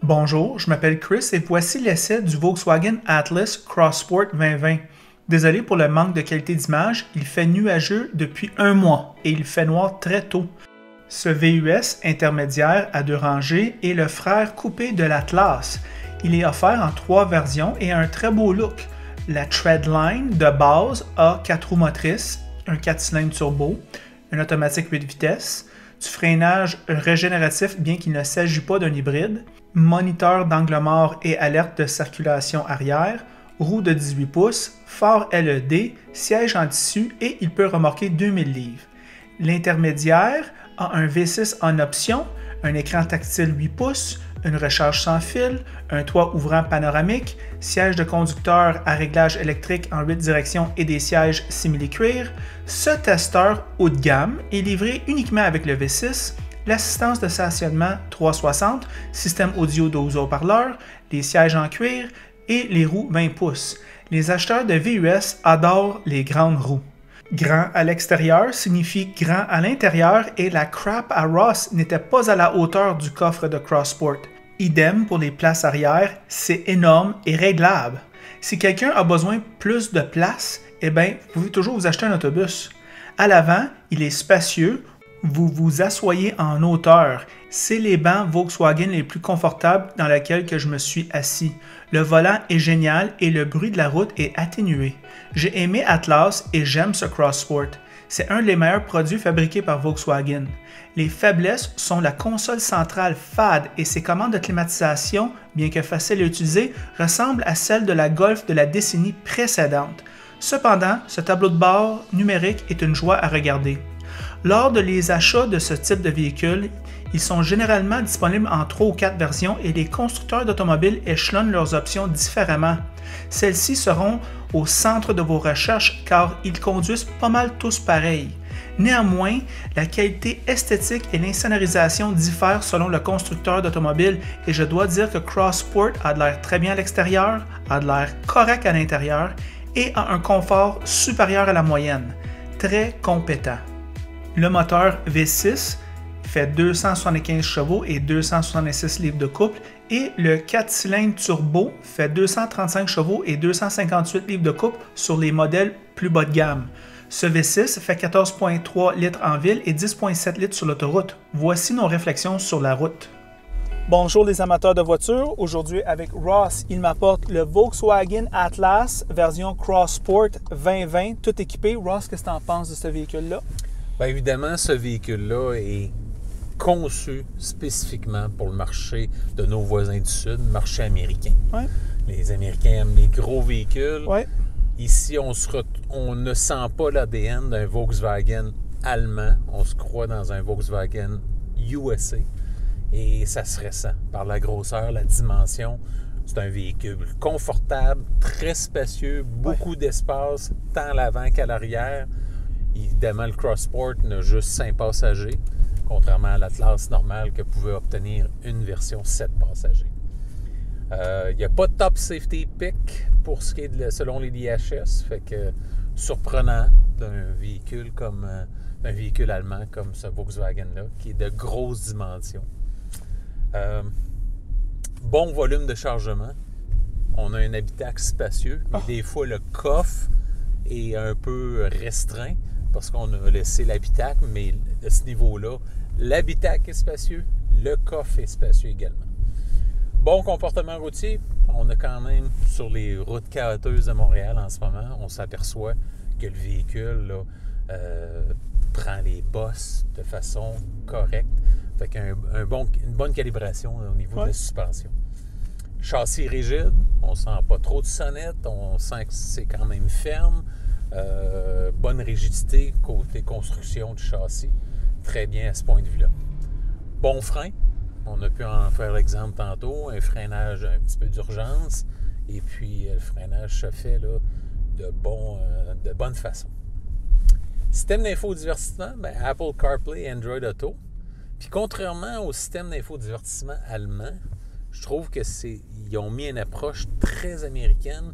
Bonjour, je m'appelle Chris et voici l'essai du Volkswagen Atlas Crossport 2020. Désolé pour le manque de qualité d'image, il fait nuageux depuis un mois et il fait noir très tôt. Ce VUS intermédiaire à deux rangées est le frère coupé de l'Atlas. Il est offert en trois versions et a un très beau look. La Treadline de base a 4 roues motrices, un 4 cylindres turbo, une automatique 8 vitesses, du freinage régénératif bien qu'il ne s'agit pas d'un hybride, moniteur d'angle mort et alerte de circulation arrière, roue de 18 pouces, phare LED, siège en tissu et il peut remorquer 2000 livres. L'intermédiaire a un V6 en option, un écran tactile 8 pouces, une recharge sans fil, un toit ouvrant panoramique, siège de conducteur à réglage électrique en 8 directions et des sièges simili-cuir. Ce testeur haut de gamme est livré uniquement avec le V6, l'assistance de stationnement 360, système audio 12 haut-parleurs, les sièges en cuir et les roues 20 pouces. Les acheteurs de VUS adorent les grandes roues. Grand à l'extérieur signifie grand à l'intérieur et la crap à Ross n'était pas à la hauteur du coffre de Crossport. Idem pour les places arrière, c'est énorme et réglable. Si quelqu'un a besoin plus de place, eh bien, vous pouvez toujours vous acheter un autobus. À l'avant, il est spacieux, vous vous asseyez en hauteur. C'est les bancs Volkswagen les plus confortables dans lesquels que je me suis assis. Le volant est génial et le bruit de la route est atténué. J'ai aimé Atlas et j'aime ce Crossport. C'est un des meilleurs produits fabriqués par Volkswagen. Les faiblesses sont la console centrale fade et ses commandes de climatisation, bien que faciles à utiliser, ressemblent à celles de la Golf de la décennie précédente. Cependant, ce tableau de bord numérique est une joie à regarder. Lors de les achats de ce type de véhicule, ils sont généralement disponibles en 3 ou 4 versions et les constructeurs d'automobiles échelonnent leurs options différemment. Celles-ci seront au centre de vos recherches car ils conduisent pas mal tous pareil. Néanmoins, la qualité esthétique et l'insonorisation diffèrent selon le constructeur d'automobile et je dois dire que Crossport a de l'air très bien à l'extérieur, a de l'air correct à l'intérieur et a un confort supérieur à la moyenne. Très compétent. Le moteur V6 fait 275 chevaux et 266 livres de couple et le 4 cylindres turbo fait 235 chevaux et 258 livres de couple sur les modèles plus bas de gamme. Ce V6 fait 14,3 litres en ville et 10,7 litres sur l'autoroute. Voici nos réflexions sur la route. Bonjour les amateurs de voitures, aujourd'hui avec Ross, il m'apporte le Volkswagen Atlas version Crossport 2020, tout équipé. Ross, qu'est-ce que tu en penses de ce véhicule-là? Bien évidemment, ce véhicule-là est conçu spécifiquement pour le marché de nos voisins du Sud, le marché américain. Ouais. Les Américains aiment les gros véhicules. Ouais. Ici, on ne sent pas l'ADN d'un Volkswagen allemand. On se croit dans un Volkswagen USA. Et ça se ressent par la grosseur, la dimension. C'est un véhicule confortable, très spacieux, beaucoup d'espace, tant à l'avant qu'à l'arrière. Évidemment, le Crossport n'a juste 5 passagers, contrairement à l'Atlas normal que pouvait obtenir une version 7 passagers. Il n'y a pas de top safety pick pour ce qui est selon les DHS, fait que surprenant d'un véhicule comme un véhicule allemand comme ce Volkswagen-là, qui est de grosses dimensions. Bon volume de chargement. On a un habitacle spacieux, mais des fois le coffre est un peu restreint parce qu'on a laissé l'habitacle, mais à ce niveau-là, l'habitacle est spacieux, le coffre est spacieux également. Bon comportement routier, on a quand même sur les routes caoteuses de Montréal en ce moment, on s'aperçoit que le véhicule là, prend les bosses de façon correcte, fait une bonne calibration au niveau de la suspension. Châssis rigide, on ne sent pas trop de sonnette, on sent que c'est quand même ferme. Bonne rigidité côté construction du châssis. Très bien à ce point de vue-là. Bon frein. On a pu en faire l'exemple tantôt. Un freinage un petit peu d'urgence. Et puis le freinage se fait là, de bonne façon. Système d'infodivertissement, Apple CarPlay, Android Auto. Puis contrairement au système d'infodivertissement allemand, je trouve que ils ont mis une approche très américaine.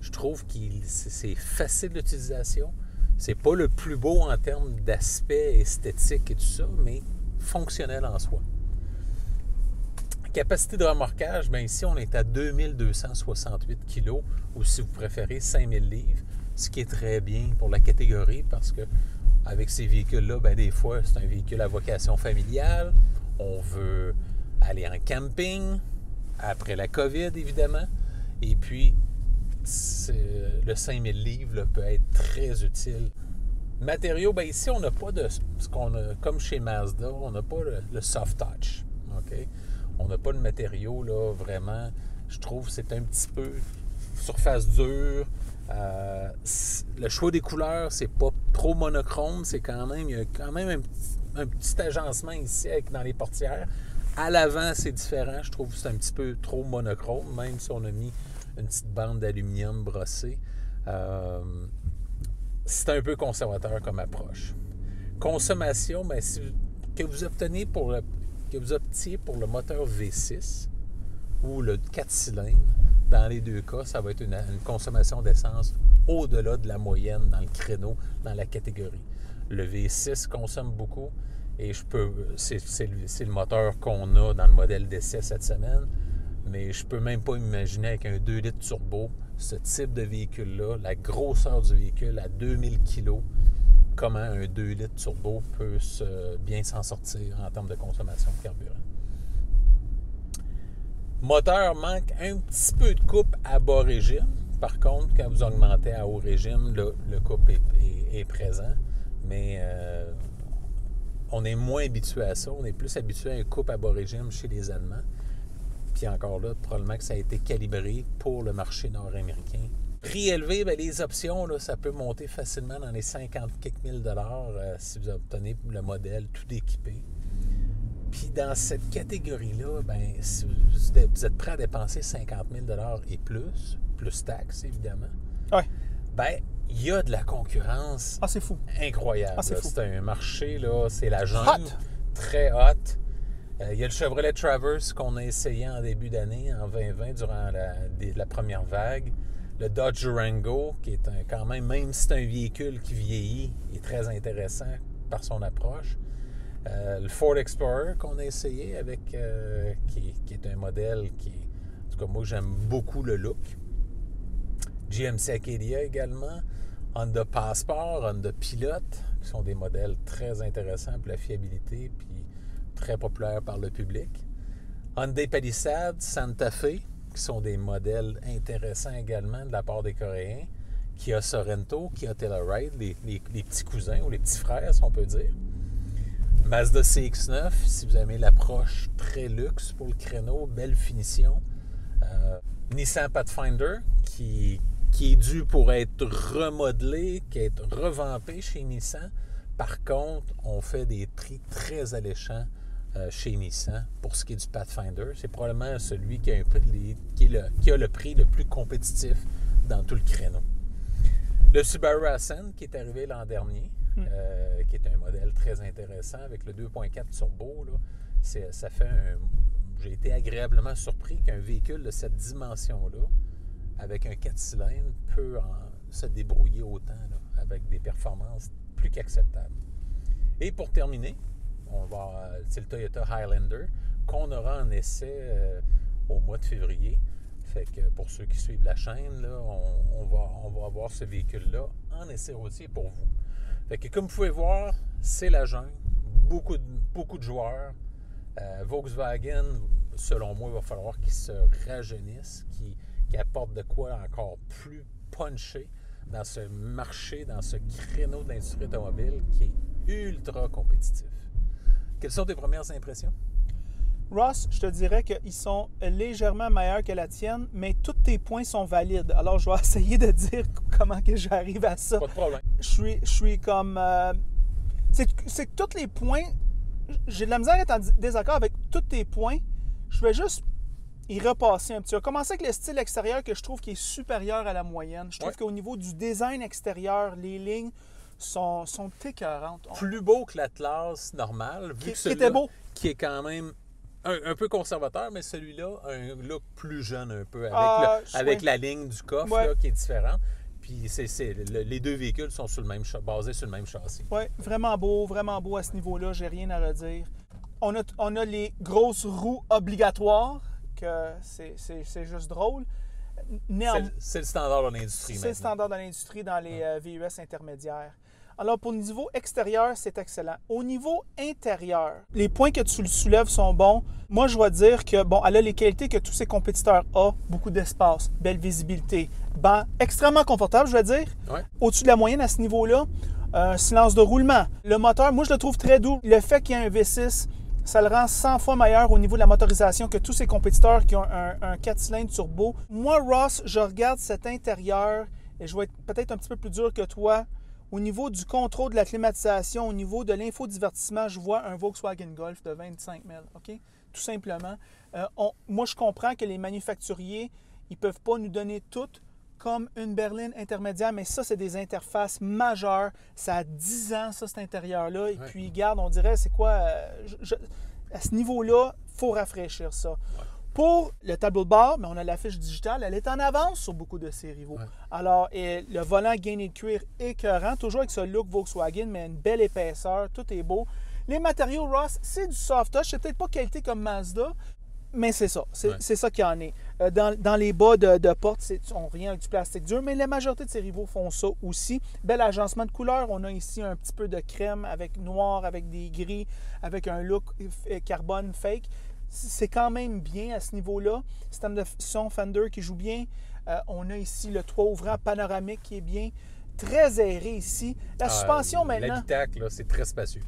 Je trouve que c'est facile d'utilisation. C'est pas le plus beau en termes d'aspect esthétique et tout ça, mais fonctionnel en soi. Capacité de remorquage, bien ici, on est à 2268 kg, ou si vous préférez, 5000 livres, ce qui est très bien pour la catégorie parce que avec ces véhicules-là, bien, des fois, c'est un véhicule à vocation familiale. On veut aller en camping, après la COVID, évidemment. Et puis, le 5000 livres là, peut être très utile. Matériaux, bien ici, on n'a pas de ce qu'on a, comme chez Mazda, on n'a pas le soft touch. OK? On n'a pas de matériaux, là, vraiment. Je trouve que c'est un petit peu surface dure. Le choix des couleurs, c'est pas trop monochrome. C'est quand même, il y a quand même un petit agencement ici dans les portières. À l'avant, c'est différent. Je trouve que c'est un petit peu trop monochrome, même si on a mis une petite bande d'aluminium brossée. C'est un peu conservateur comme approche. Consommation, bien, que vous optiez pour le moteur V6 ou le 4 cylindres, dans les deux cas, ça va être une consommation d'essence au-delà de la moyenne dans le créneau, dans la catégorie. Le V6 consomme beaucoup et c'est le moteur qu'on a dans le modèle d'essai cette semaine, mais je peux même pas imaginer avec un 2 litres turbo, ce type de véhicule-là, la grosseur du véhicule à 2000 kg, comment un 2 litres turbo peut bien s'en sortir en termes de consommation de carburant. Moteur manque un petit peu de coupe à bas régime. Par contre, quand vous augmentez à haut régime, le coupe est présent. Mais on est moins habitué à ça. On est plus habitué à un coupe à bas régime chez les Allemands. Puis encore là, probablement que ça a été calibré pour le marché nord-américain. Prix élevé, bien, les options, là, ça peut monter facilement dans les 50 quelques mille dollars si vous obtenez le modèle tout équipé. Puis dans cette catégorie-là, bien, si vous êtes prêt à dépenser 50 000 $ et plus taxes, évidemment, ouais. Bien, il y a de la concurrence. Ah, c'est fou. Incroyable. Ah, c'est fou. C'est un marché, là, c'est la jungle. Hot. Très hot. Il y a le Chevrolet Traverse qu'on a essayé en début d'année, en 2020, durant la première vague. Le Dodge Durango, qui est quand même si c'est un véhicule qui vieillit, est très intéressant par son approche. Le Ford Explorer qu'on a essayé avec, qui est un modèle qui, en tout cas, moi, j'aime beaucoup le look. GMC Acadia également. Honda Passport, Honda Pilot, qui sont des modèles très intéressants pour la fiabilité puis très populaires par le public. Hyundai Palisade, Santa Fe, qui sont des modèles intéressants également de la part des Coréens. Kia Sorento, Kia Telluride, les petits cousins ou les petits frères, si on peut dire. Mazda CX-9, si vous aimez l'approche très luxe pour le créneau, belle finition. Nissan Pathfinder, qui est dû pour être remodelé, qui est revampé chez Nissan. Par contre, on fait des prix très alléchants chez Nissan pour ce qui est du Pathfinder. C'est probablement celui qui a le prix le plus compétitif dans tout le créneau. Le Subaru Ascent, qui est arrivé l'an dernier, qui est un modèle très intéressant avec le 2.4 turbo. Là, ça fait j'ai été agréablement surpris qu'un véhicule de cette dimension-là, avec un 4 cylindres, peut se débrouiller autant là, avec des performances plus qu'acceptables. Et pour terminer, c'est le Toyota Highlander qu'on aura en essai au mois de février. Fait que pour ceux qui suivent la chaîne, là, on va avoir ce véhicule-là en essai routier pour vous. Fait que comme vous pouvez voir, c'est la jungle. Beaucoup de joueurs. Volkswagen, selon moi, il va falloir qu'ils se rajeunissent, qu'ils apportent de quoi encore plus punché dans ce marché, dans ce créneau de l'industrie automobile qui est ultra compétitif. Quelles sont tes premières impressions? Ross, je te dirais qu'ils sont légèrement meilleurs que la tienne, mais tous tes points sont valides. Alors, je vais essayer de dire comment que j'arrive à ça. Pas de problème. Je suis comme... c'est que tous les points... J'ai de la misère à être en désaccord avec tous tes points. Je vais juste y repasser un petit peu. On va commencer avec le style extérieur que je trouve qui est supérieur à la moyenne. Je trouve qu'au niveau du design extérieur, les lignes sont écœurantes. Plus beau que l'Atlas normal, vu que celui-là, qui est quand même un peu conservateur, mais celui-là a un look plus jeune un peu, avec la ligne du coffre là, qui est différente. Puis les deux véhicules sont basés sur le même châssis. Oui, vraiment beau à ce niveau-là, j'ai rien à redire. On a les grosses roues obligatoires, que c'est juste drôle. C'est le standard de l'industrie. C'est le standard de l'industrie dans les VUS intermédiaires. Alors, pour le niveau extérieur, c'est excellent. Au niveau intérieur, les points que tu soulèves sont bons. Moi, je dois dire que, bon, elle a les qualités que tous ses compétiteurs ont. Beaucoup d'espace, belle visibilité, banc extrêmement confortable, je vais dire. Ouais. Au-dessus de la moyenne à ce niveau-là, silence de roulement. Le moteur, moi, je le trouve très doux. Le fait qu'il y ait un V6, ça le rend 100 fois meilleur au niveau de la motorisation que tous ses compétiteurs qui ont un 4 cylindres turbo. Moi, Ross, je regarde cet intérieur et je vais être peut-être un petit peu plus dur que toi. Au niveau du contrôle de la climatisation, au niveau de l'infodivertissement, je vois un Volkswagen Golf de 25 000, OK? Tout simplement. Moi, je comprends que les manufacturiers, ils ne peuvent pas nous donner tout comme une berline intermédiaire, mais ça, c'est des interfaces majeures. Ça a 10 ans, ça, cet intérieur-là. Et puis, regarde, on dirait, c'est quoi? À ce niveau-là, il faut rafraîchir ça. Ouais. Pour le tableau de bord, on a la fiche digitale, elle est en avance sur beaucoup de ses rivaux. Ouais. Alors, le volant gainé de cuir écœurant, toujours avec ce look Volkswagen, mais une belle épaisseur, tout est beau. Les matériaux Ross, c'est du soft touch, c'est peut-être pas qualité comme Mazda, mais c'est ça, c'est ça qu'il y en est. Dans les bas de porte, on rien avec du plastique dur, mais la majorité de ses rivaux font ça aussi. Bel agencement de couleurs, on a ici un petit peu de crème avec noir, avec des gris, avec un look carbone fake. C'est quand même bien à ce niveau-là. Système de son Fender qui joue bien. On a ici le toit ouvrant panoramique qui est bien. Très aéré ici. La suspension maintenant... L'habitacle, c'est très spacieux.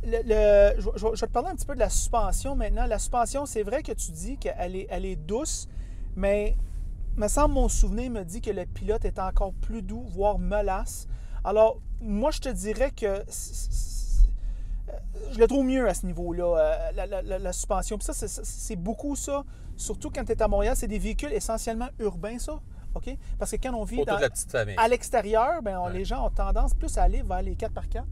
Je vais te parler un petit peu de la suspension maintenant. La suspension, c'est vrai que tu dis qu'elle est douce, mais me semble mon souvenir me dit que le pilote est encore plus doux, voire mollasse. Alors, moi, je te dirais que... je le trouve mieux à ce niveau-là, la suspension. Puis ça, c'est beaucoup ça. Surtout quand tu es à Montréal, c'est des véhicules essentiellement urbains, ça. OK? Parce que quand on vit à l'extérieur, les gens ont tendance plus à aller vers les 4x4,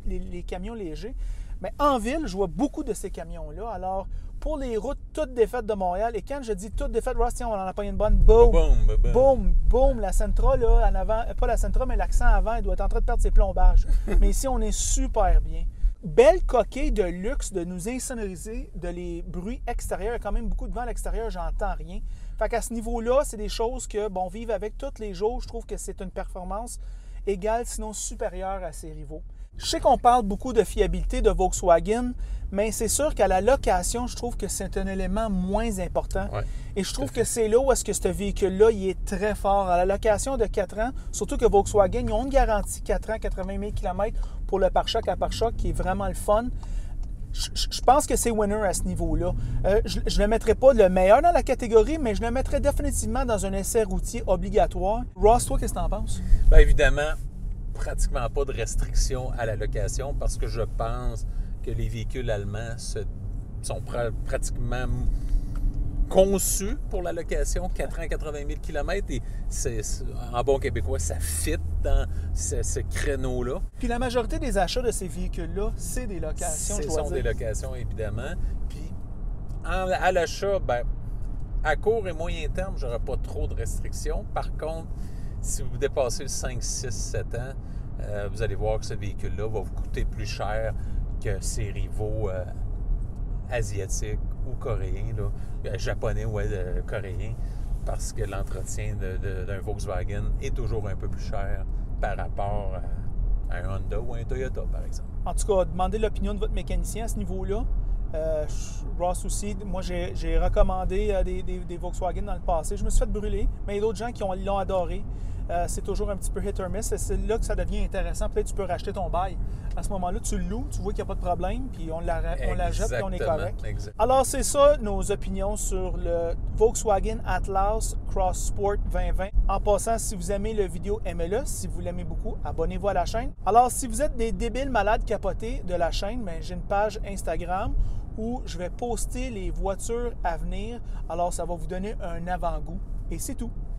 les camions légers. Mais en ville, je vois beaucoup de ces camions-là. Alors, pour les routes toutes défaites de Montréal, et quand je dis toutes défaites, Ross, tiens, on en a pas une bonne, boum, la Sentra, là, en avant, pas la Sentra, mais l'accent avant, il doit être en train de perdre ses plombages. Mais ici, on est super bien. Belle coquille de luxe de nous insonoriser de les bruits extérieurs. Il y a quand même beaucoup de vent à l'extérieur, j'entends rien. Fait qu'à ce niveau-là, c'est des choses que, vivre avec tous les jours, je trouve que c'est une performance égale, sinon supérieure à ses rivaux. Je sais qu'on parle beaucoup de fiabilité de Volkswagen, mais c'est sûr qu'à la location, je trouve que c'est un élément moins important. Ouais, et je trouve que c'est là où est-ce que ce véhicule-là, il est très fort. À la location de 4 ans, surtout que Volkswagen, ils ont une garantie 4 ans, 80 000 km pour le pare-choc à pare-choc, qui est vraiment le fun. Je pense que c'est winner à ce niveau-là. Je ne le mettrai pas le meilleur dans la catégorie, mais je le mettrai définitivement dans un essai routier obligatoire. Ross, toi, qu'est-ce que tu en penses? Bien, évidemment, pratiquement pas de restriction à la location parce que je pense que les véhicules allemands sont pratiquement conçus pour la location, 4 ans, 80 000 km, et en bon québécois, ça fit dans ce créneau-là. Puis la majorité des achats de ces véhicules-là, c'est des locations, Ce sont des locations, évidemment. Puis à l'achat, à court et moyen terme, je n'aurai pas trop de restrictions. Par contre, si vous dépassez le 5, 6, 7 ans, vous allez voir que ce véhicule-là va vous coûter plus cher que ses rivaux asiatiques ou coréens, japonais ou coréens, parce que l'entretien d'un Volkswagen est toujours un peu plus cher par rapport à un Honda ou un Toyota, par exemple. En tout cas, demandez l'opinion de votre mécanicien à ce niveau-là. Ross aussi, moi j'ai recommandé des Volkswagen dans le passé. Je me suis fait brûler, mais il y a d'autres gens qui l'ont adoré. C'est toujours un petit peu hit or miss. C'est là que ça devient intéressant. Peut-être que tu peux racheter ton bail. À ce moment-là, tu le loues, tu vois qu'il n'y a pas de problème, puis on la jette, puis on est correct. Exactement. Alors, c'est ça nos opinions sur le Volkswagen Atlas Cross Sport 2020. En passant, si vous aimez la vidéo, aimez-le. Si vous l'aimez beaucoup, abonnez-vous à la chaîne. Alors, si vous êtes des débiles malades capotés de la chaîne, j'ai une page Instagram où je vais poster les voitures à venir. Alors, ça va vous donner un avant-goût. Et c'est tout.